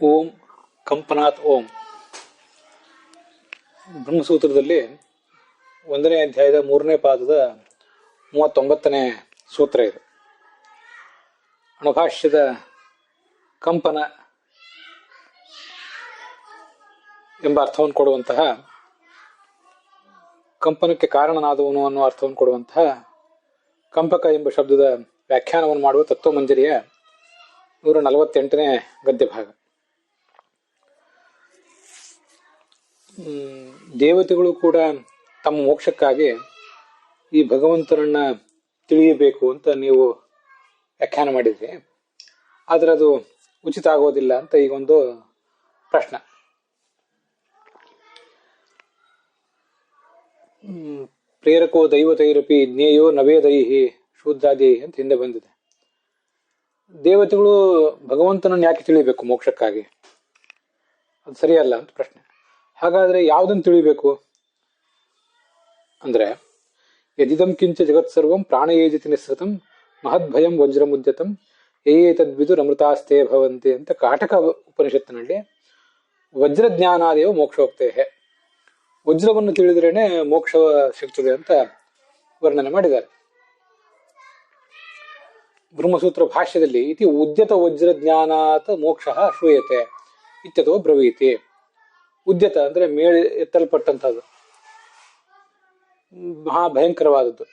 ಓಂ ಕಂಪನಾತ್ ಓಂ. ಬ್ರಹ್ಮಸೂತ್ರದಲ್ಲಿ 1ನೇ ಅಧ್ಯಾಯದ 3ನೇ ಪಾದದ 39ನೇ ಸೂತ್ರ ಇದು. ಅಣುಭಾಷ್ಯದ ಕಂಪನ ಎಂಬ ಅರ್ಥವನ್ನು ಕೊಡುವಂತಹ, ಕಂಪನಕ್ಕೆ ಕಾರಣನಾದವನು ಅನ್ನುವ ಅರ್ಥವನ್ನು ಕೊಡುವಂತಹ ಕಂಪಕ ಎಂಬ ಶಬ್ದದ ವ್ಯಾಖ್ಯಾನವನ್ನು ಮಾಡುವ ತತ್ವಮಂಜರಿಯ 148ನೇ ಗದ್ಯ ಭಾಗ. ದೇವತೆಗಳು ಕೂಡ ತಮ್ಮ ಮೋಕ್ಷಕ್ಕಾಗಿ ಈ ಭಗವಂತನನ್ನ ತಿಳಿಯಬೇಕು ಅಂತ ನೀವು ವ್ಯಾಖ್ಯಾನ ಮಾಡಿದ್ರಿ, ಆದರೆ ಅದು ಉಚಿತ ಆಗೋದಿಲ್ಲ ಅಂತ ಈಗೊಂದು ಪ್ರಶ್ನೆ. ಪ್ರೇರಕೋ ದೈವತೈರಪಿ ಜ್ಞೇಯೋ ನವೇದೈಹಿ ಶೂದ್ರಾದಿ ಅಂತ ಹಿಂದೆ ಬಂದಿದೆ. ದೇವತೆಗಳು ಭಗವಂತನನ್ನು ಯಾಕೆ ತಿಳಿಬೇಕು ಮೋಕ್ಷಕ್ಕಾಗಿ? ಅದು ಸರಿಯಲ್ಲ ಅಂತ ಪ್ರಶ್ನೆ. ಹಾಗಾದ್ರೆ ಯಾವುದನ್ನು ತಿಳಿಬೇಕು ಅಂದ್ರೆ, ಯದಿದಂ ಕಿಂಚ ಜಗತ್ ಸರ್ವಂ ಪ್ರಾಣಯೇಜತಿ ನಿಸ್ಸೃತಂ ಮಹದ್ಭಯಂ ವಜ್ರಮುದ್ಯತಂ ಏತದ್ವಿದು ಅಮೃತಾಸ್ತೆ ಭವಂತಿ ಅಂತ ಕಾಟಕ ಉಪನಿಷತ್ತಿನಲ್ಲಿ ವಜ್ರಜ್ಞಾನಾದೇವ ಮೋಕ್ಷೋಕ್ತೇ, ವಜ್ರವನ್ನು ತಿಳಿದ್ರೇನೆ ಮೋಕ್ಷ ಸಿಗ್ತದೆ ಅಂತ ವರ್ಣನೆ ಮಾಡಿದ್ದಾರೆ. ಬ್ರಹ್ಮಸೂತ್ರ ಭಾಷ್ಯದಲ್ಲಿ ಇತಿ ಉದ್ಯತ ವಜ್ರಜ್ಞಾನಾತ್ ಮೋಕ್ಷ ಶ್ರೂಯತೆ ಇತ್ಯಥೋ ಬ್ರವೀತಿ. ಉದ್ಯತ ಅಂದ್ರೆ ಮೇಲೆ ಎತ್ತಲ್ಪಟ್ಟಂಥದ್ದು, ಮಹಾ ಭಯಂಕರವಾದದ್ದು.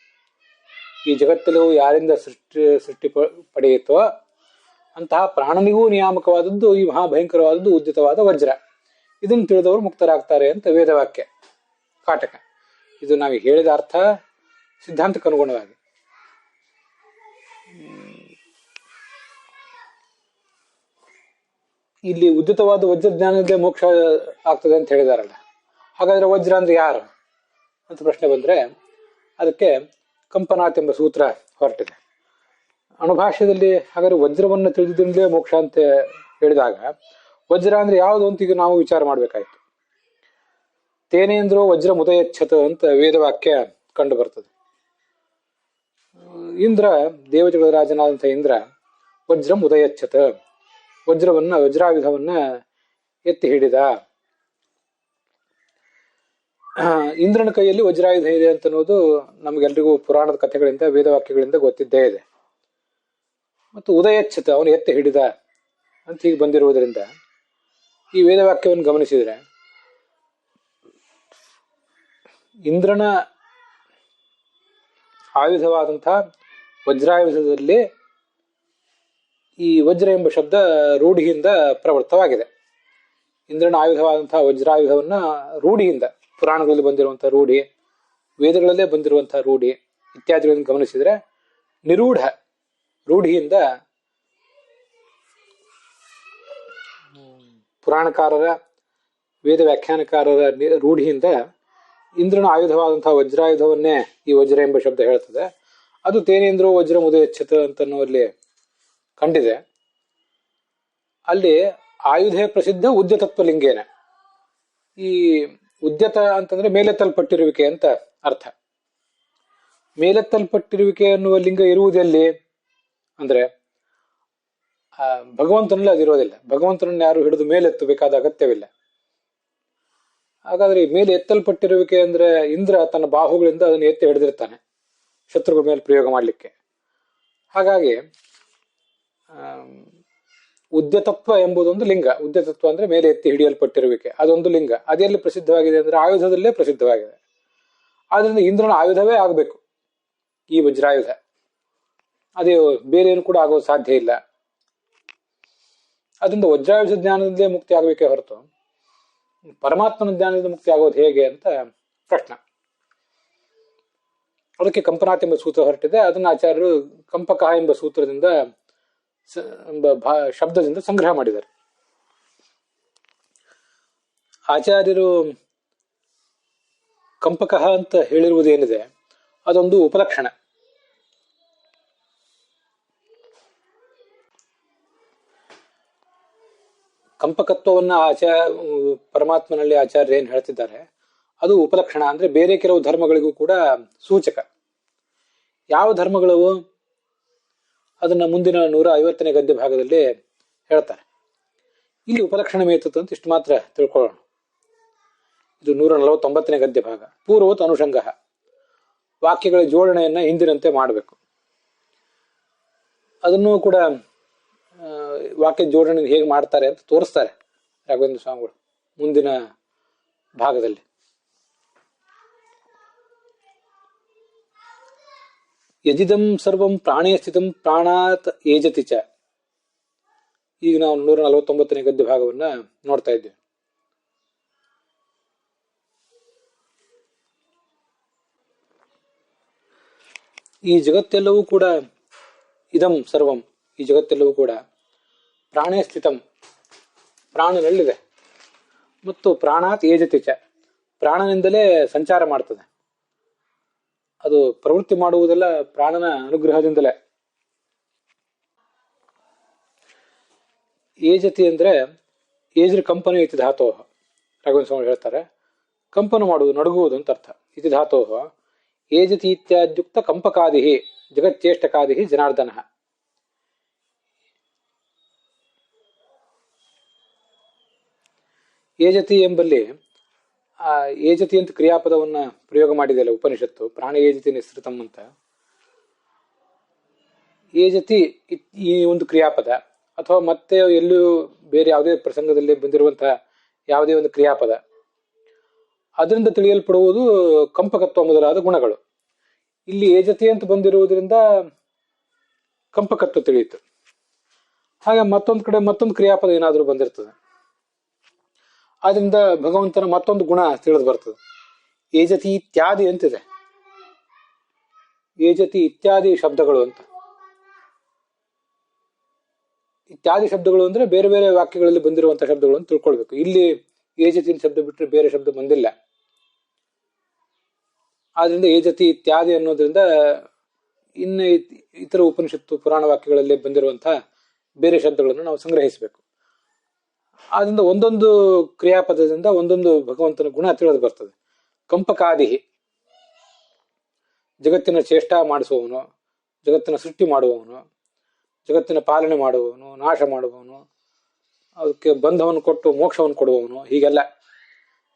ಈ ಜಗತ್ತೆಲ್ಲವೂ ಯಾರಿಂದ ಸೃಷ್ಟಿ ಪಡೆಯುತ್ತೋ ಅಂತಹ ಪ್ರಾಣನಿಗೂ ನಿಯಾಮಕವಾದದ್ದು ಈ ಮಹಾಭಯಂಕರವಾದದ್ದು ಉದ್ಯತವಾದ ವಜ್ರ. ಇದನ್ನು ತಿಳಿದವರು ಮುಕ್ತರಾಗ್ತಾರೆ ಅಂತ ವೇದವಾಕ್ಯ ಕಾಟಕ. ಇದು ನಾವು ಹೇಳಿದ ಅರ್ಥ ಸಿದ್ಧಾಂತಕ್ಕೆ ಅನುಗುಣವಾಗಿ. ಇಲ್ಲಿ ಉದ್ಯತವಾದ ವಜ್ರಜ್ಞಾನದ ಮೋಕ್ಷ ಆಗ್ತದೆ ಅಂತ ಹೇಳಿದಾರಲ್ಲ, ಹಾಗಾದ್ರೆ ವಜ್ರ ಅಂದ್ರೆ ಯಾರು ಅಂತ ಪ್ರಶ್ನೆ ಬಂದ್ರೆ ಅದಕ್ಕೆ ಕಂಪನಾತ್ ಎಂಬ ಸೂತ್ರ ಹೊರಟಿದೆ. ಅಣುಭಾಷ್ಯದಲ್ಲಿ ಹಾಗಾದ್ರೆ ವಜ್ರವನ್ನು ತಿಳಿದಿದ್ದೇ ಮೋಕ್ಷ ಅಂತ ಹೇಳಿದಾಗ ವಜ್ರ ಅಂದ್ರೆ ಯಾವುದು ಅಂತ ಈಗ ನಾವು ವಿಚಾರ ಮಾಡ್ಬೇಕಾಯ್ತು. ತೇನೇಂದ್ರೋ ವಜ್ರ ಮುದಯಚ್ಛತ ಅಂತ ವೇದವಾಕ್ಯ ಕಂಡು ಬರ್ತದೆ. ಇಂದ್ರ, ದೇವತೆಗಳ ರಾಜನಾದಂಥ ಇಂದ್ರ ವಜ್ರ ಮುದಯಚ್ಛತ, ವಜ್ರಾಯುಧವನ್ನ ಎತ್ತಿ ಹಿಡಿದ. ಇಂದ್ರನ ಕೈಯಲ್ಲಿ ವಜ್ರಾಯುಧ ಇದೆ ಅಂತ ಅನ್ನೋದು ನಮಗೆಲ್ರಿಗೂ ಪುರಾಣದ ಕಥೆಗಳಿಂದ ವೇದವಾಕ್ಯಗಳಿಂದ ಗೊತ್ತಿದ್ದೇ ಇದೆ. ಮತ್ತು ಉದಯಚ್ಛತ, ಅವನು ಎತ್ತಿ ಹಿಡಿದ ಅಂತ ಹೀಗೆ ಬಂದಿರುವುದರಿಂದ ಈ ವೇದವಾಕ್ಯವನ್ನು ಗಮನಿಸಿದರೆ ಇಂದ್ರನ ಆಯುಧವಾದಂತಹ ವಜ್ರಾಯುಧದಲ್ಲಿ ಈ ವಜ್ರ ಎಂಬ ಶಬ್ದ ರೂಢಿಯಿಂದ ಪ್ರವೃತ್ತವಾಗಿದೆ. ಇಂದ್ರನ ಆಯುಧವಾದಂತಹ ವಜ್ರಾಯುಧವನ್ನ ರೂಢಿಯಿಂದ, ಪುರಾಣಗಳಲ್ಲಿ ಬಂದಿರುವಂತಹ ರೂಢಿ, ವೇದಗಳಲ್ಲೇ ಬಂದಿರುವಂತಹ ರೂಢಿ ಇತ್ಯಾದಿಗಳನ್ನು ಗಮನಿಸಿದ್ರೆ ನಿರೂಢ ರೂಢಿಯಿಂದ, ಪುರಾಣಕಾರರ ವೇದ ವ್ಯಾಖ್ಯಾನಕಾರರ ರೂಢಿಯಿಂದ ಇಂದ್ರನ ಆಯುಧವಾದಂತಹ ವಜ್ರಾಯುಧವನ್ನೇ ಈ ವಜ್ರ ಎಂಬ ಶಬ್ದ ಹೇಳ್ತದೆ. ಅದು ತೇನೇಂದ್ರೋ ವಜ್ರ ಮುದಯಚ್ಛತ ಅಂತನ್ನುವಲ್ಲಿ ಕಂಡಿದೆ. ಅಲ್ಲಿ ಆಯುಧೇ ಪ್ರಸಿದ್ಧ ಉದ್ಯತತ್ವ ಲಿಂಗೇನ. ಈ ಉದ್ಯತ ಅಂತಂದ್ರೆ ಮೇಲೆತ್ತಲ್ಪಟ್ಟಿರುವಿಕೆ ಅಂತ ಅರ್ಥ. ಮೇಲೆತ್ತಲ್ಪಟ್ಟಿರುವಿಕೆ ಅನ್ನುವ ಲಿಂಗ ಇರುವುದೆಲ್ಲಿ ಅಂದ್ರೆ ಭಗವಂತನಲ್ಲಿ ಅದಿರೋದಿಲ್ಲ. ಭಗವಂತನನ್ನು ಯಾರು ಹಿಡಿದು ಮೇಲೆತ್ತಬೇಕಾದ ಅಗತ್ಯವಿಲ್ಲ. ಹಾಗಾದ್ರೆ ಮೇಲೆ ಎತ್ತಲ್ಪಟ್ಟಿರುವಿಕೆ ಅಂದ್ರೆ ಇಂದ್ರ ತನ್ನ ಬಾಹುಗಳಿಂದ ಅದನ್ನು ಎತ್ತಿ ಹಿಡಿದಿರ್ತಾನೆ ಶತ್ರುಗಳ ಮೇಲೆ ಪ್ರಯೋಗ ಮಾಡಲಿಕ್ಕೆ. ಹಾಗಾಗಿ ಉದ್ಯತತ್ವ ಎಂಬುದೊಂದು ಲಿಂಗ. ಉದ್ಯತತ್ವ ಅಂದ್ರೆ ಮೇಲೆ ಎತ್ತಿ ಹಿಡಿಯಲ್ಪಟ್ಟಿರುವಿಕೆ, ಅದೊಂದು ಲಿಂಗ. ಅದೆಲ್ಲಿ ಪ್ರಸಿದ್ಧವಾಗಿದೆ ಅಂದ್ರೆ ಆಯುಧದಲ್ಲೇ ಪ್ರಸಿದ್ಧವಾಗಿದೆ. ಆದ್ರಿಂದ ಇಂದ್ರನ ಆಯುಧವೇ ಆಗಬೇಕು ಈ ವಜ್ರಾಯುಧ. ಅದೇ ಬೇರೆ ಏನು ಕೂಡ ಆಗೋದು ಸಾಧ್ಯ ಇಲ್ಲ. ಅದರಿಂದ ವಜ್ರಾಯುಧ ಜ್ಞಾನದಿಂದಲೇ ಮುಕ್ತಿ ಆಗಬೇಕೇ ಹೊರತು ಪರಮಾತ್ಮನ ಜ್ಞಾನದಿಂದ ಮುಕ್ತಿ ಆಗೋದು ಹೇಗೆ ಅಂತ ಪ್ರಶ್ನೆ. ಅದಕ್ಕೆ ಕಂಪನಾತ್ ಎಂಬ ಸೂತ್ರ ಹೊರಟಿದೆ. ಅದನ್ನ ಆಚಾರ್ಯರು ಕಂಪಕ ಎಂಬ ಸೂತ್ರದಿಂದ ಶಬ್ದದಿಂದ ಸಂಗ್ರಹ ಮಾಡಿದ್ದಾರೆ. ಆಚಾರ್ಯರು ಕಂಪಕ ಅಂತ ಹೇಳಿರುವುದೇನಿದೆ ಅದೊಂದು ಉಪಲಕ್ಷಣ. ಕಂಪಕತ್ವವನ್ನ ಪರಮಾತ್ಮನಲ್ಲಿ ಆಚಾರ್ಯ ಏನ್ ಹೇಳ್ತಿದ್ದಾರೆ ಅದು ಉಪಲಕ್ಷಣ. ಅಂದ್ರೆ ಬೇರೆ ಕೆಲವು ಧರ್ಮಗಳಿಗೂ ಕೂಡ ಸೂಚಕ. ಯಾವ ಧರ್ಮಗಳವು ಅದನ್ನ ಮುಂದಿನ 150ನೇ ಗದ್ಯ ಭಾಗದಲ್ಲಿ ಹೇಳ್ತಾರೆ. ಇಲ್ಲಿ ಉಪಲಕ್ಷಣ ಮೇತತ್ ಅಂತ ಇಷ್ಟು ಮಾತ್ರ ತಿಳ್ಕೊಳ್ಳೋಣ. ಇದು 149ನೇ ಗದ್ಯ ಭಾಗ. ಪೂರ್ವತ್ ಅನುಷಂಗ, ವಾಕ್ಯಗಳ ಜೋಡಣೆಯನ್ನ ಹಿಂದಿನಂತೆ ಮಾಡಬೇಕು. ಅದನ್ನು ಕೂಡ ವಾಕ್ಯ ಜೋಡಣೆ ಹೇಗೆ ಮಾಡ್ತಾರೆ ಅಂತ ತೋರಿಸ್ತಾರೆ ರಾಘವೇಂದ್ರ ಸ್ವಾಮಿಗಳು ಮುಂದಿನ ಭಾಗದಲ್ಲಿ. ಯಜಿದಂ ಸರ್ವಂ ಪ್ರಾಣೇ ಸ್ಥಿತಂ ಪ್ರಾಣಾತ್ ಏಜತಿ ಚ. ಈಗ ನಾವು 149ನೇ ಗದ್ಯ ಭಾಗವನ್ನ ನೋಡ್ತಾ ಇದ್ದೇವೆ. ಈ ಜಗತ್ತೆಲ್ಲವೂ ಕೂಡ ಇದಂ ಸರ್ವಂ, ಈ ಜಗತ್ತೆಲ್ಲವೂ ಕೂಡ ಪ್ರಾಣೇ ಸ್ಥಿತಂ, ಪ್ರಾಣನಲ್ಲಿದೆ, ಮತ್ತು ಪ್ರಾಣಾತ್ ಏಜತಿ ಚ, ಪ್ರಾಣನಿಂದಲೇ ಸಂಚಾರ ಮಾಡ್ತದೆ. ಅದು ಪ್ರವೃತ್ತಿ ಮಾಡುವುದೆಲ್ಲ ಪ್ರಾಣನ ಅನುಗ್ರಹದಿಂದಲೇ. ಏಜತಿ ಅಂದ್ರೆ ಏಜ್ರ ಕಂಪನ ಇತಿ ಧಾತೋ, ರಾಘವೇಂದ್ರ ಸ್ವಾಮಿ ಹೇಳ್ತಾರೆ. ಕಂಪನ ಮಾಡುವುದು, ನಡುಗುವುದು ಅಂತ ಅರ್ಥ. ಇತಿ ಧಾತೋ ಏಜತಿ ಇತ್ಯಾದ್ಯುಕ್ತ ಕಂಪಕಾದಿ ಜಗಚ್ಚೇಷ್ಟಕಾದಿ ಜನಾರ್ದನ. ಏಜತಿ ಎಂಬಲ್ಲಿ ಆ ಏಜತಿ ಅಂತ ಕ್ರಿಯಾಪದವನ್ನ ಪ್ರಯೋಗ ಮಾಡಿದೆಯಲ್ಲ ಉಪನಿಷತ್ತು, ಪ್ರಾಣ ಏಜತಿ ನಿಸೃತಂ ಅಂತ. ಏಜತಿ ಈ ಒಂದು ಕ್ರಿಯಾಪದ, ಅಥವಾ ಮತ್ತೆ ಎಲ್ಲೂ ಬೇರೆ ಯಾವುದೇ ಪ್ರಸಂಗದಲ್ಲಿ ಬಂದಿರುವಂತಹ ಯಾವುದೇ ಒಂದು ಕ್ರಿಯಾಪದ, ಅದರಿಂದ ತಿಳಿಯಲ್ಪಡುವುದು ಕಂಪಕತ್ವ ಮೊದಲಾದ ಗುಣಗಳು. ಇಲ್ಲಿ ಏಜತಿ ಅಂತ ಬಂದಿರುವುದರಿಂದ ಕಂಪಕತ್ವ ತಿಳಿಯಿತು. ಹಾಗೆ ಮತ್ತೊಂದು ಕಡೆ ಮತ್ತೊಂದು ಕ್ರಿಯಾಪದ ಏನಾದರೂ ಬಂದಿರ್ತದೆ, ಆದ್ರಿಂದ ಭಗವಂತನ ಮತ್ತೊಂದು ಗುಣ ತಿಳಿದು ಬರ್ತದೆ. ಏಜತಿ ಇತ್ಯಾದಿ ಅಂತಿದೆ, ಏಜತಿ ಇತ್ಯಾದಿ ಶಬ್ದಗಳು ಅಂತ. ಇತ್ಯಾದಿ ಶಬ್ದಗಳು ಅಂದ್ರೆ ಬೇರೆ ಬೇರೆ ವಾಕ್ಯಗಳಲ್ಲಿ ಬಂದಿರುವಂತಹ ಶಬ್ದಗಳು ಅಂತ ತಿಳ್ಕೊಳ್ಬೇಕು. ಇಲ್ಲಿ ಏಜತಿನ ಶಬ್ದ ಬಿಟ್ಟರೆ ಬೇರೆ ಶಬ್ದ ಬಂದಿಲ್ಲ. ಆದ್ರಿಂದ ಏಜತಿ ಇತ್ಯಾದಿ ಅನ್ನೋದ್ರಿಂದ ಇನ್ನು ಇತರ ಉಪನಿಷತ್ತು ಪುರಾಣ ವಾಕ್ಯಗಳಲ್ಲಿ ಬಂದಿರುವಂತಹ ಬೇರೆ ಶಬ್ದಗಳನ್ನು ನಾವು ಸಂಗ್ರಹಿಸಬೇಕು. ಆದ್ರಿಂದ ಒಂದೊಂದು ಕ್ರಿಯಾಪದದಿಂದ ಒಂದೊಂದು ಭಗವಂತನ ಗುಣ ತಿಳಿದು ಬರ್ತದೆ. ಕಂಪಕಾದಿ, ಜಗತ್ತಿನ ಚೇಷ್ಟ ಮಾಡಿಸುವವನು, ಜಗತ್ತಿನ ಸೃಷ್ಟಿ ಮಾಡುವವನು, ಜಗತ್ತಿನ ಪಾಲನೆ ಮಾಡುವವನು, ನಾಶ ಮಾಡುವವನು, ಅದಕ್ಕೆ ಬಂಧವನ್ನು ಕೊಟ್ಟು ಮೋಕ್ಷವನ್ನು ಕೊಡುವವನು, ಹೀಗೆಲ್ಲ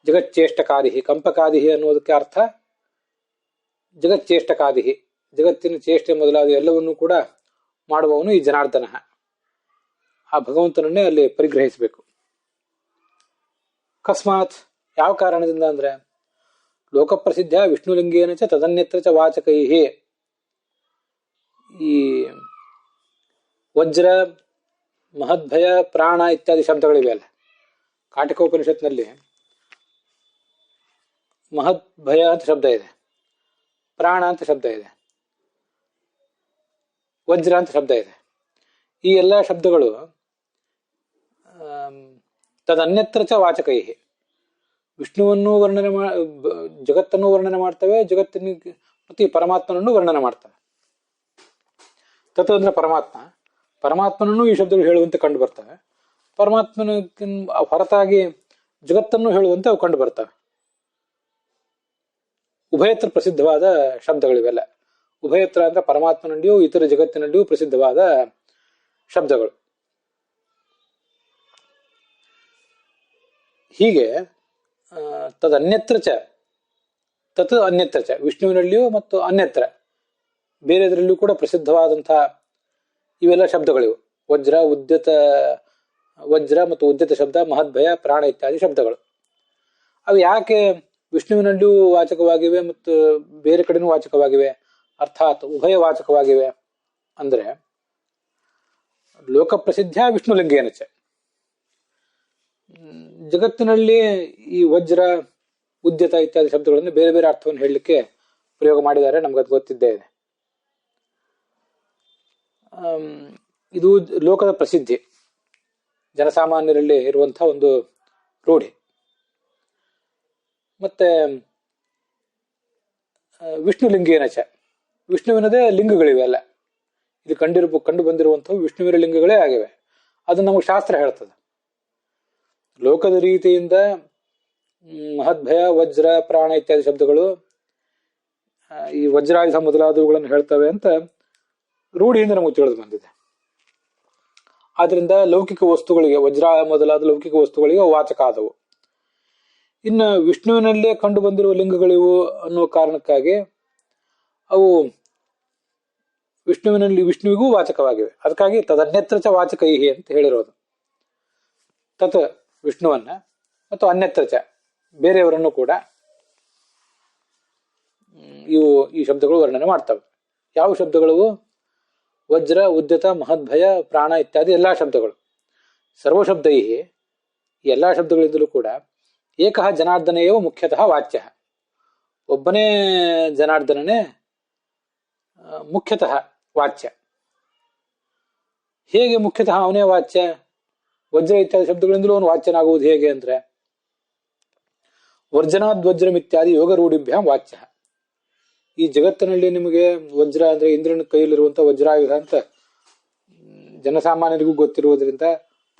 ಜಗಚ್ಚೇಷ್ಟಕಾದಿ. ಕಂಪಕಾದಿ ಅನ್ನೋದಕ್ಕೆ ಅರ್ಥ ಜಗಚ್ಚೇಷ್ಟಕಾದಿ, ಜಗತ್ತಿನ ಚೇಷ್ಟೆ ಮೊದಲಾದ ಎಲ್ಲವನ್ನೂ ಕೂಡ ಮಾಡುವವನು ಈ ಜನಾರ್ದನ. ಆ ಭಗವಂತನನ್ನೇ ಅಲ್ಲಿ ಪರಿಗ್ರಹಿಸಬೇಕು. ಅಕಸ್ಮಾತ್, ಯಾವ ಕಾರಣದಿಂದ ಅಂದ್ರೆ ಲೋಕಪ್ರಸಿದ್ಧ ವಿಷ್ಣುಲಿಂಗೇನ ಚ ತದನ್ಯತ್ರ ಚ ವಾಚಕೈ. ಈ ವಜ್ರ, ಮಹದ್ಭಯ, ಪ್ರಾಣ ಇತ್ಯಾದಿ ಶಬ್ದಗಳಿವೆ ಅಲ್ಲ. ಕಾಟಿಕೋಪನಿಷತ್ನಲ್ಲಿ ಮಹದ್ಭಯ ಅಂತ ಶಬ್ದ ಇದೆ, ಪ್ರಾಣ ಅಂತ ಶಬ್ದ ಇದೆ, ವಜ್ರ ಅಂತ ಶಬ್ದ ಇದೆ. ಈ ಎಲ್ಲ ಶಬ್ದಗಳು ತದನ್ಯತ್ರ ಚ ವಾಚಕೈ, ವಿಷ್ಣುವನ್ನು ವರ್ಣನೆ ಜಗತ್ತನ್ನು ವರ್ಣನೆ ಮಾಡ್ತವೆ, ಜಗತ್ತಿನ ಮತ್ತು ಈ ಪರಮಾತ್ಮನನ್ನು ವರ್ಣನೆ ಮಾಡ್ತವೆ. ತತ್ವ ಅಂದ್ರೆ ಪರಮಾತ್ಮ, ಪರಮಾತ್ಮನನ್ನು ಈ ಶಬ್ದಗಳು ಹೇಳುವಂತೆ ಕಂಡು ಬರ್ತವೆ. ಪರಮಾತ್ಮನ ಹೊರತಾಗಿ ಜಗತ್ತನ್ನು ಹೇಳುವಂತೆ ಅವು ಕಂಡು ಬರ್ತವೆ. ಉಭಯತ್ರ ಪ್ರಸಿದ್ಧವಾದ ಶಬ್ದಗಳಿವೆಲ್ಲ. ಉಭಯತ್ರ ಅಂದ್ರೆ ಪರಮಾತ್ಮನಲ್ಲಿಯೂ ಇತರ ಜಗತ್ತಿನಲ್ಲಿಯೂ ಪ್ರಸಿದ್ಧವಾದ ಶಬ್ದಗಳು. ಹೀಗೆ ತದನ್ಯತ್ರ ಚ, ತತ್ ಅನ್ಯತ್ರ ಚ, ವಿಷ್ಣುವಿನಲ್ಲಿಯೂ ಮತ್ತು ಅನ್ಯತ್ರ ಬೇರೆದರಲ್ಲಿಯೂ ಕೂಡ ಪ್ರಸಿದ್ಧವಾದಂತಹ ಇವೆಲ್ಲ ಶಬ್ದಗಳಿವು. ವಜ್ರ ಮತ್ತು ಉದ್ಯತ ಶಬ್ದ, ಮಹದ್ಭಯ, ಪ್ರಾಣ ಇತ್ಯಾದಿ ಶಬ್ದಗಳು. ಅವು ಯಾಕೆ ವಿಷ್ಣುವಿನಲ್ಲಿಯೂ ವಾಚಕವಾಗಿವೆ ಮತ್ತು ಬೇರೆ ಕಡೆನೂ ವಾಚಕವಾಗಿವೆ, ಅರ್ಥಾತ್ ಉಭಯ ವಾಚಕವಾಗಿವೆ ಅಂದ್ರೆ ಲೋಕಪ್ರಸಿದ್ಧ ವಿಷ್ಣುಲಿಂಗೇನ ಚ, ಜಗತ್ತಿನಲ್ಲಿ ಈ ವಜ್ರ, ಉದ್ಯತ ಇತ್ಯಾದಿ ಶಬ್ದಗಳನ್ನು ಬೇರೆ ಬೇರೆ ಅರ್ಥವನ್ನು ಹೇಳಲಿಕ್ಕೆ ಪ್ರಯೋಗ ಮಾಡಿದ್ದಾರೆ, ನಮ್ಗದು ಗೊತ್ತಿದ್ದೇ ಇದೆ. ಇದು ಲೋಕದ ಪ್ರಸಿದ್ಧಿ, ಜನಸಾಮಾನ್ಯರಲ್ಲಿ ಇರುವಂತಹ ಒಂದು ರೂಢಿ. ಮತ್ತೆ ವಿಷ್ಣುಲಿಂಗೇನ ಚ, ವಿಷ್ಣುವಿನದೇ ಲಿಂಗಗಳಿವೆ ಅಲ್ಲ. ಇಲ್ಲಿ ಕಂಡು ಬಂದಿರುವಂತಹ ವಿಷ್ಣುವಿನ ಲಿಂಗಗಳೇ ಆಗಿವೆ. ಅದು ನಮಗೆ ಶಾಸ್ತ್ರ ಹೇಳ್ತದೆ. ಲೋಕದ ರೀತಿಯಿಂದ ಮಹದ್ಭಯ, ವಜ್ರ, ಪ್ರಾಣ ಇತ್ಯಾದಿ ಶಬ್ದಗಳು ಈ ವಜ್ರಾಯುಧ ಮೊದಲಾದವುಗಳನ್ನು ಹೇಳ್ತವೆ ಅಂತ ರೂಢಿಯಿಂದ ನಮಗೆ ತಿಳಿದು ಬಂದಿದೆ. ಆದ್ರಿಂದ ಲೌಕಿಕ ವಸ್ತುಗಳಿಗೆ ವಜ್ರ ಮೊದಲಾದ ಲೌಕಿಕ ವಸ್ತುಗಳಿಗೆ ವಾಚಕ ಆದವು. ಇನ್ನು ವಿಷ್ಣುವಿನಲ್ಲೇ ಕಂಡು ಬಂದಿರುವ ಲಿಂಗಗಳಿವು ಅನ್ನುವ ಕಾರಣಕ್ಕಾಗಿ ಅವು ವಿಷ್ಣುವಿಗೂ ವಾಚಕವಾಗಿವೆ. ಅದಕ್ಕಾಗಿ ತದನ್ಯತ್ರ ಚ ವಾಚಕೈಹಿ ಅಂತ ಹೇಳಿರೋದು. ತತ್ ವಿಷ್ಣುವನ್ನ ಮತ್ತು ಅನ್ಯತ್ರ ಚ ಬೇರೆಯವರನ್ನು ಕೂಡ ಈ ಶಬ್ದಗಳು ವರ್ಣನೆ ಮಾಡ್ತವೆ. ಯಾವ ಶಬ್ದಗಳು? ವಜ್ರ, ಉದ್ಯತ, ಮಹದ್ಭಯ, ಪ್ರಾಣ ಇತ್ಯಾದಿ ಎಲ್ಲಾ ಶಬ್ದಗಳು. ಸರ್ವಶಬ್ದೈ, ಎಲ್ಲಾ ಶಬ್ದಗಳಿಂದಲೂ ಕೂಡ ಏಕಃ ಜನಾರ್ದನೇವ ಮುಖ್ಯತಃ ವಾಚ್ಯ. ಒಬ್ಬನೇ ಜನಾರ್ದನನೇ ಮುಖ್ಯತಃ ವಾಚ್ಯ. ಹೇಗೆ ಮುಖ್ಯತಃ ಅವನೇ ವಾಚ್ಯ? ವಜ್ರ ಇತ್ಯಾದಿ ಶಬ್ದಗಳಿಂದಲೂ ಅವನು ವಾಚ್ಯನಾಗುವುದು ಹೇಗೆ ಅಂದ್ರೆ, ವರ್ಜನಾದ್ವಜ್ರಂ ಇತ್ಯಾದಿ ಯೋಗ ರೂಢಿಭ್ಯಾಂ ವಾಚ್ಯ. ಈ ಜಗತ್ತಿನಲ್ಲಿ ನಿಮಗೆ ವಜ್ರ ಅಂದ್ರೆ ಇಂದ್ರನ ಕೈಯಲ್ಲಿರುವಂತಹ ವಜ್ರಾಯುಧ ಅಂತ ಜನಸಾಮಾನ್ಯರಿಗೂ ಗೊತ್ತಿರುವುದರಿಂದ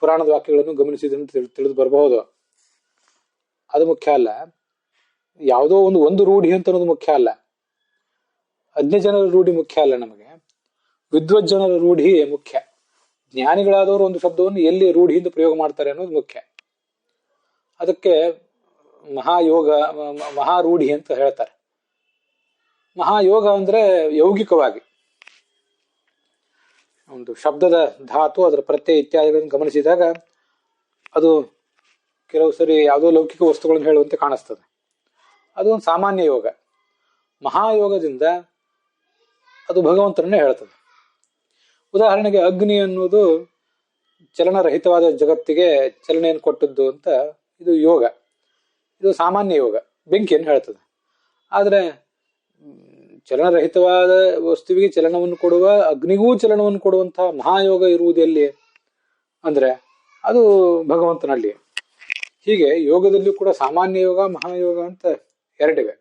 ಪುರಾಣದ ವಾಕ್ಯಗಳನ್ನು ಗಮನಿಸಿದ್ರಿಂದ ತಿಳಿದು ಬರಬಹುದು. ಅದು ಮುಖ್ಯ ಅಲ್ಲ. ಯಾವುದೋ ಒಂದು ರೂಢಿ ಅಂತ ಅನ್ನೋದು ಮುಖ್ಯ ಅಲ್ಲ. ಅಜ್ಞಜನರ ರೂಢಿ ಮುಖ್ಯ ಅಲ್ಲ. ನಮಗೆ ವಿದ್ವಜ್ಜನರ ರೂಢಿ ಮುಖ್ಯ. ಜ್ಞಾನಿಗಳಾದವರು ಒಂದು ಶಬ್ದವನ್ನು ಎಲ್ಲಿ ರೂಢಿಯಿಂದ ಪ್ರಯೋಗ ಮಾಡ್ತಾರೆ ಅನ್ನೋದು ಮುಖ್ಯ. ಅದಕ್ಕೆ ಮಹಾರೂಢಿ ಅಂತ ಹೇಳ್ತಾರೆ. ಮಹಾಯೋಗ ಅಂದ್ರೆ ಯೌಗಿಕವಾಗಿ ಒಂದು ಶಬ್ದದ ಧಾತು, ಅದರ ಪ್ರತ್ಯಯ ಇತ್ಯಾದಿಗಳನ್ನು ಗಮನಿಸಿದಾಗ ಅದು ಕೆಲವು ಸರಿ ಯಾವುದೋ ಲೌಕಿಕ ವಸ್ತುಗಳನ್ನು ಹೇಳುವಂತೆ ಕಾಣಿಸ್ತದೆ. ಅದು ಒಂದು ಸಾಮಾನ್ಯ ಯೋಗ. ಮಹಾಯೋಗದಿಂದ ಅದು ಭಗವಂತನನ್ನೇ ಹೇಳ್ತದೆ. ಉದಾಹರಣೆಗೆ ಅಗ್ನಿ ಅನ್ನೋದು ಚಲನರಹಿತವಾದ ಜಗತ್ತಿಗೆ ಚಲನೆಯನ್ನು ಕೊಟ್ಟದ್ದು ಅಂತ ಇದು ಯೋಗ. ಇದು ಸಾಮಾನ್ಯ ಯೋಗ, ಬೆಂಕಿಯನ್ನು ಹೇಳ್ತದೆ. ಆದರೆ ಚಲನರಹಿತವಾದ ವಸ್ತುವಿಗೆ ಚಲನವನ್ನು ಕೊಡುವ, ಅಗ್ನಿಗೂ ಚಲನವನ್ನು ಕೊಡುವಂತಹ ಮಹಾಯೋಗ ಇರುವುದು ಎಲ್ಲಿ ಅಂದ್ರೆ ಅದು ಭಗವಂತನಲ್ಲಿ. ಹೀಗೆ ಯೋಗದಲ್ಲಿಯೂ ಕೂಡ ಸಾಮಾನ್ಯ ಯೋಗ, ಮಹಾಯೋಗ ಅಂತ ಎರಡಿವೆ.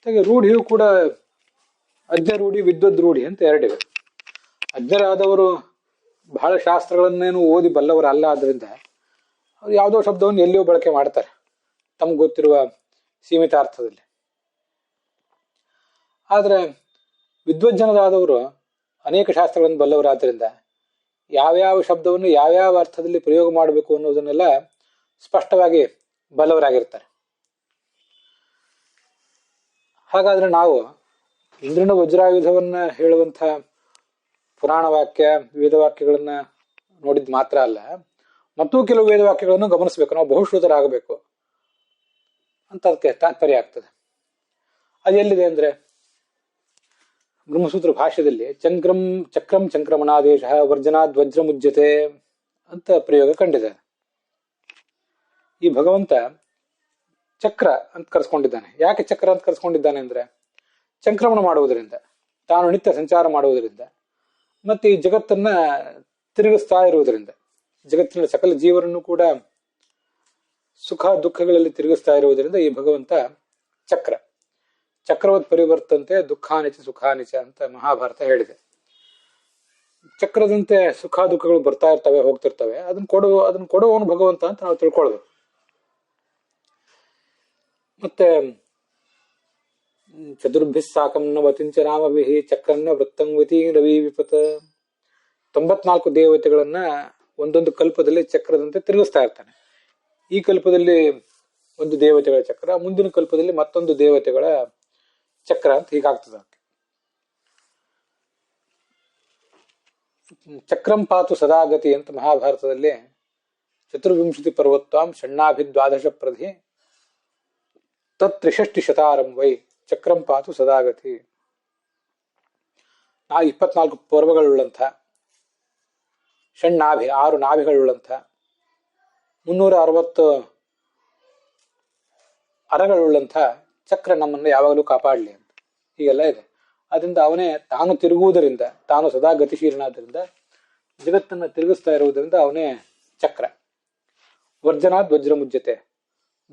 ಹಾಗೆ ರೂಢಿಯೂ ಕೂಡ ಅಜ್ಞ ರೂಢಿ, ವಿದ್ವದ್ ರೂಢಿ ಅಂತ ಎರಡಿವೆ. ಅಜ್ಞರಾದವರು ಬಹಳ ಶಾಸ್ತ್ರಗಳನ್ನೇನು ಓದಿ ಬಲ್ಲವರಲ್ಲ. ಆದ್ರಿಂದ ಅವ್ರು ಯಾವುದೋ ಶಬ್ದವನ್ನು ಎಲ್ಲಿಯೋ ಬಳಕೆ ಮಾಡ್ತಾರೆ ತಮ್ಗೆ ಗೊತ್ತಿರುವ ಸೀಮಿತ ಅರ್ಥದಲ್ಲಿ. ಆದ್ರೆ ವಿದ್ವಜ್ಜನರಾದವರು ಅನೇಕ ಶಾಸ್ತ್ರಗಳನ್ನು ಬಲ್ಲವರಾದ್ರಿಂದ ಯಾವ್ಯಾವ ಶಬ್ದವನ್ನು ಯಾವ್ಯಾವ ಅರ್ಥದಲ್ಲಿ ಪ್ರಯೋಗ ಮಾಡಬೇಕು ಅನ್ನೋದನ್ನೆಲ್ಲ ಸ್ಪಷ್ಟವಾಗಿ ಬಲ್ಲವರಾಗಿರ್ತಾರೆ. ಹಾಗಾದ್ರೆ ನಾವು ಇಂದ್ರನ ವಜ್ರಾಯುಧವನ್ನ ಹೇಳುವಂಥ ಪುರಾಣ ವಾಕ್ಯ, ವೇದವಾಕ್ಯಗಳನ್ನ ನೋಡಿದ್ ಮಾತ್ರ ಅಲ್ಲ, ಮತ್ತೂ ಕೆಲವು ವೇದವಾಕ್ಯಗಳನ್ನು ಗಮನಿಸ್ಬೇಕು. ನಾವು ಬಹುಶ್ರುತರಾಗಬೇಕು ಅಂತ ಅದಕ್ಕೆ ತಾತ್ಪರ್ಯ ಆಗ್ತದೆ. ಅದೆಲ್ಲಿದೆ ಅಂದ್ರೆ ಬ್ರಹ್ಮಸೂತ್ರ ಭಾಷ್ಯದಲ್ಲಿ ಚಕ್ರಂ ಚಂಕ್ರಮಣಾದೇಶ ವರ್ಜನಾದ್ ವಜ್ರಮುಜ್ಯತೆ ಅಂತ ಪ್ರಯೋಗ ಕಂಡಿದೆ. ಈ ಭಗವಂತ ಚಕ್ರ ಅಂತ ಕರೆಸ್ಕೊಂಡಿದ್ದಾನೆ. ಯಾಕೆ ಚಕ್ರ ಅಂತ ಕರೆಸ್ಕೊಂಡಿದ್ದಾನೆ ಅಂದ್ರೆ ಚಂಕ್ರಮಣ ಮಾಡುವುದರಿಂದ, ತಾನು ನಿತ್ಯ ಸಂಚಾರ ಮಾಡುವುದರಿಂದ, ಮತ್ತೆ ಈ ಜಗತ್ತನ್ನ ತಿರುಗಿಸ್ತಾ ಇರುವುದರಿಂದ, ಜಗತ್ತಿನ ಸಕಲ ಜೀವರನ್ನು ಕೂಡ ಸುಖ ದುಃಖಗಳಲ್ಲಿ ತಿರುಗಿಸ್ತಾ ಇರುವುದರಿಂದ ಈ ಭಗವಂತ ಚಕ್ರ. ಚಕ್ರವತ್ ಪರಿವರ್ತಂತೆ ದುಃಖಾನಿಚ ಸುಖಾನಿಚ ಅಂತ ಮಹಾಭಾರತ ಹೇಳಿದೆ. ಚಕ್ರದಂತೆ ಸುಖ ದುಃಖಗಳು ಬರ್ತಾ ಇರ್ತವೆ, ಹೋಗ್ತಿರ್ತವೆ. ಅದನ್ನ ಕೊಡುವವನು ಭಗವಂತ ಅಂತ ನಾವು ತಿಳ್ಕೊಳ್ಬೇಕು. ಮತ್ತೆ ಚತುರ್ಭಿಸ್ ಸಾಕಂ ನವತಿಂಚ ರಾಮಭಿಹಿ ಚಕ್ರನ್ನ ವೃತ್ತಂವತಿ ರವಿ ವಿಪತ. 94 ದೇವತೆಗಳನ್ನ ಒಂದೊಂದು ಕಲ್ಪದಲ್ಲಿ ಚಕ್ರದಂತೆ ತಿರುಗಿಸ್ತಾ ಇರ್ತಾನೆ. ಈ ಕಲ್ಪದಲ್ಲಿ ಒಂದು ದೇವತೆಗಳ ಚಕ್ರ, ಮುಂದಿನ ಕಲ್ಪದಲ್ಲಿ ಮತ್ತೊಂದು ದೇವತೆಗಳ ಚಕ್ರ ಅಂತ ಹೀಗಾಗ್ತದ. ಚಕ್ರಂ ಪಾತು ಸದಾಗತಿ ಅಂತ ಮಹಾಭಾರತದಲ್ಲಿ ಚತುರ್ವಿಂಶತಿ ಪರ್ವತ್ವಾಂ ಷಣ್ಣಾಭಿದ್ವಾದಶ ಪ್ರಧಿ ತತ್ರಿಷಷ್ಟಿ ಶತಾರಂ ವೈ ಚಕ್ರಂ ಪಾತು ಸದಾಗತಿ. 24 ಪರ್ವಗಳುಳ್ಳಂಥ, ಷಣ್ಣಾಭಿ 6 ನಾಭಿಗಳುಳ್ಳಂಥ, 360 ಅರಗಳುಳ್ಳಂಥ ಚಕ್ರ ನಮ್ಮನ್ನು ಯಾವಾಗಲೂ ಕಾಪಾಡಲಿ ಅಂತ ಹೀಗೆಲ್ಲ ಇದೆ. ಅದರಿಂದ ಅವನೇ ತಾನು ತಿರುಗುವುದರಿಂದ, ತಾನು ಸದಾ ಗತಿಶೀಲನಾದ್ರಿಂದ, ಜಗತ್ತನ್ನು ತಿರುಗಿಸ್ತಾ ಇರುವುದರಿಂದ ಅವನೇ ಚಕ್ರ. ವರ್ಜನಾದ್ ವಜ್ರ ಮುಜ್ಯತೆ,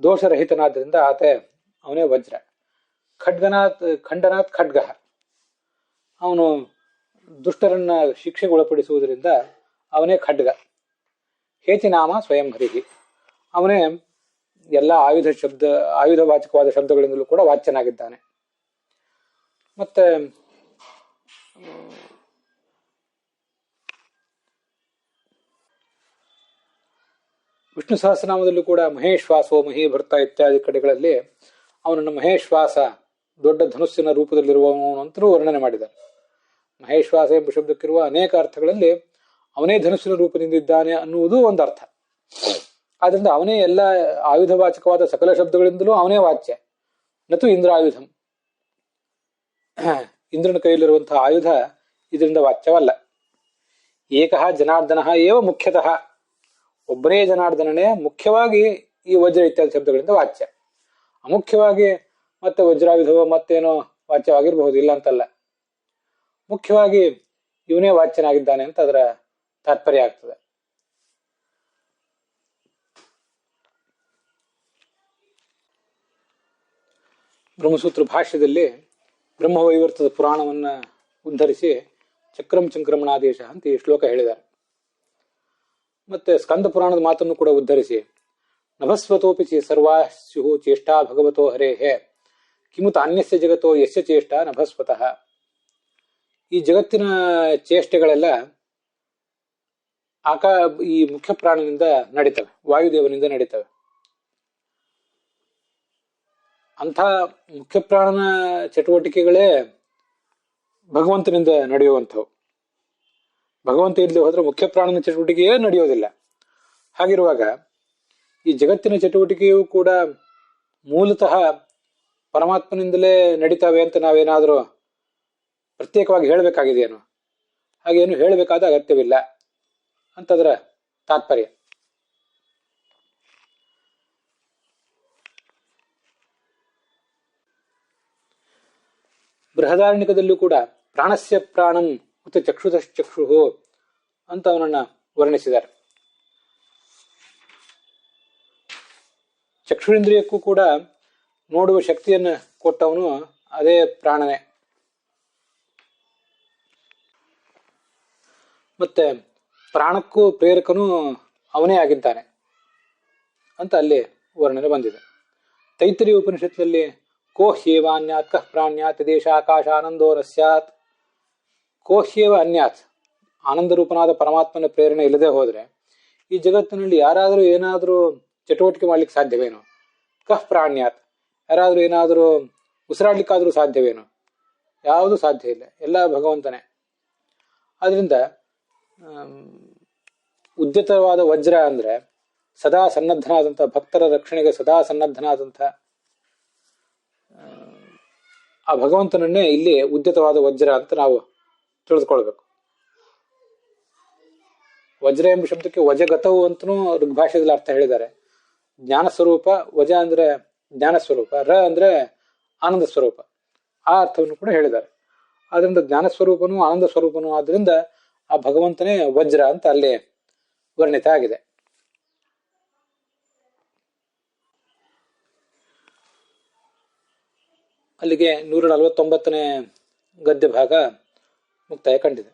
ದೋಷರಹಿತನಾದ್ರಿಂದ ಅವನೇ ವಜ್ರ. ಖಂಡನಾಥ್ ಖಡ್ಗ, ಅವನು ದುಷ್ಟರನ್ನ ಶಿಕ್ಷೆಗೆ ಒಳಪಡಿಸುವುದರಿಂದ ಅವನೇ ಖಡ್ಗ. ಹೇತಿನಾಮ ಸ್ವಯಂ ಹರಿಹಿ, ಅವನೇ ಎಲ್ಲ ಆಯುಧವಾಚಕವಾದ ಶಬ್ದಗಳಿಂದಲೂ ಕೂಡ ವಾಚ್ಯನಾಗಿದ್ದಾನೆ. ಮತ್ತೆ ವಿಷ್ಣು ಸಹಸ್ರನಾಮದಲ್ಲೂ ಕೂಡ ಮಹೇಶ್ವಾಸೋ ಮಹೀಭರ್ತ ಇತ್ಯಾದಿ ಕಡೆಗಳಲ್ಲಿ ಅವನನ್ನು ಮಹೇಶ್ವಾಸ, ದೊಡ್ಡ ಧನುಸ್ಸಿನ ರೂಪದಲ್ಲಿರುವವನು ಅಂತಲೂ ವರ್ಣನೆ ಮಾಡಿದ್ದಾರೆ. ಮಹೇಶ್ವಾಸ ಎಂಬ ಶಬ್ದಕ್ಕಿರುವ ಅನೇಕ ಅರ್ಥಗಳಲ್ಲಿ ಅವನೇ ಧನುಸ್ಸಿನ ರೂಪದಿಂದಿದ್ದಾನೆ ಅನ್ನುವುದು ಒಂದು ಅರ್ಥ. ಆದ್ರಿಂದ ಅವನೇ ಎಲ್ಲ ಆಯುಧವಾಚಕವಾದ ಸಕಲ ಶಬ್ದಗಳಿಂದಲೂ ಅವನೇ ವಾಚ್ಯ. ನತು ಇಂದ್ರಾಯುಧಂ, ಇಂದ್ರನ ಕೈಯಲ್ಲಿರುವಂತಹ ಆಯುಧ ಇದರಿಂದ ವಾಚ್ಯವಲ್ಲ. ಏಕಃ ಜನಾರ್ದನ ಏವ ಮುಖ್ಯತಃ, ಒಬ್ಬನೇ ಜನಾರ್ದನನೇ ಮುಖ್ಯವಾಗಿ ಈ ವಜ್ರ ಇತ್ಯಾದಿ ಶಬ್ದಗಳಿಂದ ವಾಚ್ಯ. ಅಮುಖ್ಯವಾಗಿ ಮತ್ತೆ ವಜ್ರಾಯುಧವೋ ಮತ್ತೇನೋ ವಾಚ್ಯವಾಗಿರಬಹುದು, ಇಲ್ಲ ಅಂತಲ್ಲ. ಮುಖ್ಯವಾಗಿ ಇವನೇ ವಾಚ್ಯನಾಗಿದ್ದಾನೆ ಅಂತ ಅದರ ತಾತ್ಪರ್ಯ ಆಗ್ತದೆ. ಬ್ರಹ್ಮಸೂತ್ರ ಭಾಷ್ಯದಲ್ಲಿ ಬ್ರಹ್ಮವೈವರ್ತದ ಪುರಾಣವನ್ನ ಉದ್ಧರಿಸಿ ಚಕ್ರಂ ಚಂಕ್ರಮಣಾದೇಶ ಅಂತ ಈ ಶ್ಲೋಕ ಹೇಳಿದ್ದಾರೆ. ಮತ್ತೆ ಸ್ಕಂದ ಪುರಾಣದ ಮಾತನ್ನು ಕೂಡ ಉದ್ಧರಿಸಿ ನಭಸ್ವತೋಪಿ ಸರ್ವಾ ಸ್ಯು ಚೇಷ್ಟಾ ಭಗವತೋ ಹರೇಹೇ ಕಿಮುತ ಅನ್ಯಸ್ಯ ಜಗತೋ ಯಸ್ಯ ಚೇಷ್ಟಾ ನಭಸ್ವತಃ. ಈ ಜಗತ್ತಿನ ಚೇಷ್ಟೆಗಳೆಲ್ಲ ಈ ಮುಖ್ಯ ಪ್ರಾಣನಿಂದ ನಡೀತವೆ, ವಾಯುದೇವನಿಂದ ನಡೀತವೆ. ಅಂಥ ಮುಖ್ಯ ಪ್ರಾಣನ ಚಟುವಟಿಕೆಗಳೇ ಭಗವಂತನಿಂದ ನಡೆಯುವಂಥವು. ಭಗವಂತ ಇಲ್ಲದೆ ಹೋದ್ರೆ ಮುಖ್ಯ ಪ್ರಾಣನ ಚಟುವಟಿಕೆಯೇ ನಡೆಯೋದಿಲ್ಲ. ಹಾಗಿರುವಾಗ ಈ ಜಗತ್ತಿನ ಚಟುವಟಿಕೆಯೂ ಕೂಡ ಮೂಲತಃ ಪರಮಾತ್ಮನಿಂದಲೇ ನಡೀತಾವೆ ಅಂತ ನಾವೇನಾದರೂ ಪ್ರತ್ಯೇಕವಾಗಿ ಹೇಳಬೇಕಾಗಿದೆಯೇನು? ಹಾಗೇನು ಹೇಳಬೇಕಾದ ಅಗತ್ಯವಿಲ್ಲ ಅಂತದರ ತಾತ್ಪರ್ಯ. ಬೃಹದಾರಣ್ಯಕದಲ್ಲೂ ಕೂಡ ಪ್ರಾಣಸ್ಯ ಪ್ರಾಣಂ ಮತ್ತು ಚಕ್ಷುಷಕ್ಷು ಅಂತ ಅವನನ್ನ ವರ್ಣಿಸಿದ್ದಾರೆ. ಚಕ್ಷುರಿಂದ್ರಿಯಕ್ಕೂ ಕೂಡ ನೋಡುವ ಶಕ್ತಿಯನ್ನು ಕೊಟ್ಟವನು ಅದೇ ಪ್ರಾಣನೇ. ಮತ್ತೆ ಪ್ರಾಣಕ್ಕೂ ಪ್ರೇರಕನು ಅವನೇ ಆಗಿದ್ದಾನೆ ಅಂತ ಅಲ್ಲಿ ವರ್ಣನೆ ಬಂದಿದೆ. ತೈತರಿಯ ಉಪನಿಷತ್ನಲ್ಲಿ ಕೋಹ್ಯೇವ ಅನ್ಯಾತ್ ಕಃ ಪ್ರಾಣ್ಯಾತ್ ದೇಶ ಆಕಾಶ ಆನಂದೋ ರಸ್ಯಾತ್. ಕೋಹ್ಯೇವ ಅನ್ಯಾತ್, ಆನಂದ ರೂಪನಾದ ಪರಮಾತ್ಮನ ಪ್ರೇರಣೆ ಇಲ್ಲದೆ ಹೋದ್ರೆ ಈ ಜಗತ್ತಿನಲ್ಲಿ ಯಾರಾದರೂ ಏನಾದರೂ ಚಟುವಟಿಕೆ ಮಾಡ್ಲಿಕ್ಕೆ ಸಾಧ್ಯವೇನೋ? ಕಃ ಪ್ರಾಣ್ಯಾತ್, ಯಾರಾದರೂ ಏನಾದರೂ ಉಸಿರಾಡ್ಲಿಕ್ಕಾದ್ರೂ ಸಾಧ್ಯವೇನೋ? ಯಾವುದು ಸಾಧ್ಯ ಇಲ್ಲ, ಎಲ್ಲ ಭಗವಂತನೇ. ಆದ್ರಿಂದ ಉದ್ಯತವಾದ ವಜ್ರ ಅಂದ್ರೆ ಸದಾ ಸನ್ನದ್ಧನಾದಂಥ, ಭಕ್ತರ ರಕ್ಷಣೆಗೆ ಸದಾ ಸನ್ನದ್ಧನಾದಂಥ ಆ ಭಗವಂತನನ್ನೇ ಇಲ್ಲಿ ಉದ್ಯತವಾದ ವಜ್ರ ಅಂತ ನಾವು ತಿಳಿದುಕೊಳ್ಬೇಕು. ವಜ್ರ ಎಂಬ ಶಬ್ದಕ್ಕೆ ವಜಗತವು ಅಂತನೂ ಋಗ್ಭಾಷೆಯಲ್ಲಿ ಅರ್ಥ ಹೇಳಿದ್ದಾರೆ. ಜ್ಞಾನ ಸ್ವರೂಪ, ವಜ ಅಂದ್ರೆ ಜ್ಞಾನ ಸ್ವರೂಪ, ರ ಅಂದ್ರೆ ಆನಂದ ಸ್ವರೂಪ, ಆ ಅರ್ಥವನ್ನು ಕೂಡ ಹೇಳಿದ್ದಾರೆ. ಆದ್ರಿಂದ ಜ್ಞಾನ ಸ್ವರೂಪನು ಆನಂದ ಸ್ವರೂಪನು ಆದ್ರಿಂದ ಆ ಭಗವಂತನೇ ವಜ್ರ ಅಂತ ಅಲ್ಲಿ ವರ್ಣಿತ ಆಗಿದೆ. ಅಲ್ಲಿಗೆ 149ನೇ ಗದ್ಯ ಭಾಗ ಮುಕ್ತಾಯ ಕಂಡಿದೆ.